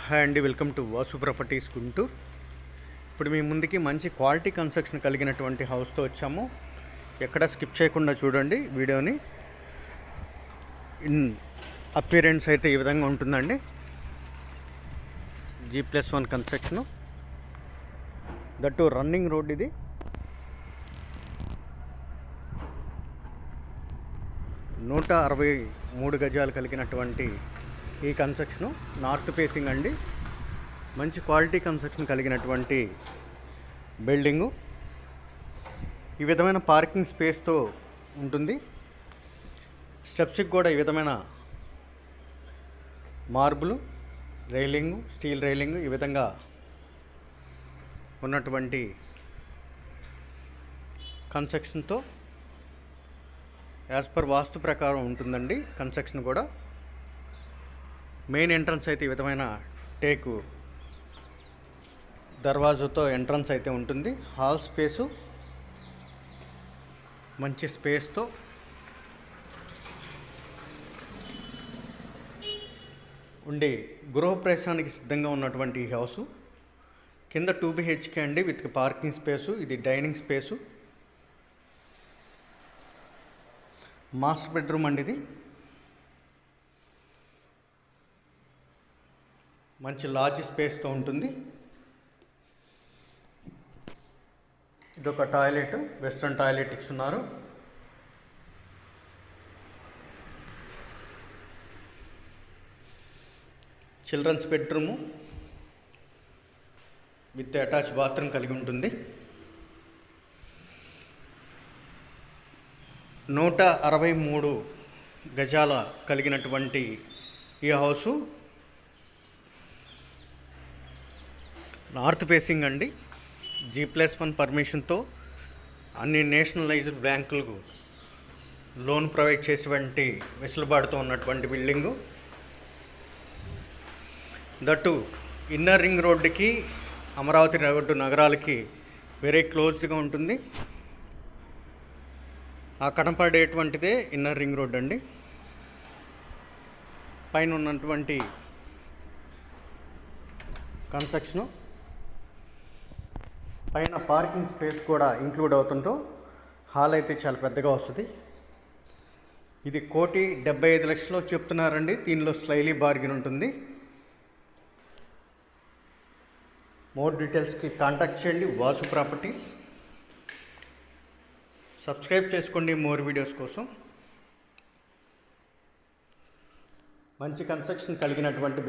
Hi అండి, welcome to Vasu properties Guntur. ఇప్పుడు మీ ముందుకి మంచి క్వాలిటీ కన్స్ట్రక్షన్ కలిగినటువంటి హౌస్తో వచ్చాము. ఎక్కడ స్కిప్ చేయకుండా చూడండి వీడియోని. అపియరెన్స్ అయితే ఈ విధంగా ఉంటుందండి. G+1 construction, that running road. ఇది 163 గజాలు కలిగినటువంటి ఈ కన్స్ట్రక్షను నార్త్ ఫేసింగ్ అండి. మంచి క్వాలిటీ కన్స్ట్రక్షన్ కలిగినటువంటి బిల్డింగు. ఈ విధమైన పార్కింగ్ స్పేస్తో ఉంటుంది. స్టెప్స్కి కూడా ఈ విధమైన మార్బుల్ రైలింగు, స్టీల్ రైలింగు ఈ విధంగా ఉన్నటువంటి కన్స్ట్రక్షన్తో యాజ్ పర్ వాస్తు ప్రకారం ఉంటుందండి. కన్స్ట్రక్షన్ కూడా మెయిన్ ఎంట్రన్స్ అయితే ఈ విధమైన టేకు దర్వాజాతో ఎంట్రన్స్ అయితే ఉంటుంది. హాల్ స్పేసు మంచి స్పేస్తో ఉండి గృహప్రవేశానికి సిద్ధంగా ఉన్నటువంటి ఈ హౌసు. కింద 2 BHK అండి విత్ పార్కింగ్ స్పేసు. ఇది డైనింగ్ స్పేసు. మాస్టర్ బెడ్రూమ్ అండి. ఇది మంచి లార్జ్ స్పేస్తో ఉంటుంది. ఇదొక టాయిలెట్, వెస్ట్రన్ టాయిలెట్ ఇచ్చున్నారు. Children's bedroom with attach bathroom కలిగి ఉంటుంది. 163 గజాల కలిగినటువంటి ఈ హౌసు నార్త్ ఫేసింగ్ అండి. G+1 పర్మిషన్తో అన్ని నేషనలైజ్డ్ బ్యాంకులకు లోన్ ప్రొవైడ్ చేసేటువంటి వెసులుబాటుతో ఉన్నటువంటి బిల్డింగు. దట్టు ఇన్నర్ రింగ్ రోడ్డుకి, అమరావతి రోడ్డు నగరాలకి వెరీ క్లోజ్గా ఉంటుంది. ఆ కనపడేటువంటిదే ఇన్నర్ రింగ్ రోడ్ అండి. పైన ఉన్నటువంటి కన్స్ట్రక్షను పైన పార్కింగ్ స్పేస్ కూడా ఇంక్లూడ్ అవుతుందో హాల్ అయితే చాలా పెద్దగా వస్తుంది. ఇది 1,75,00,000 చెప్తున్నారండి. దీనిలో స్లైలీ బార్గెన్ ఉంటుంది. మోర్ డీటెయిల్స్కి కాంటాక్ట్ చేయండి వాసు ప్రాపర్టీస్. సబ్స్క్రైబ్ చేసుకోండి మోర్ వీడియోస్ కోసం. మంచి కన్స్ట్రక్షన్ కలిగినటువంటి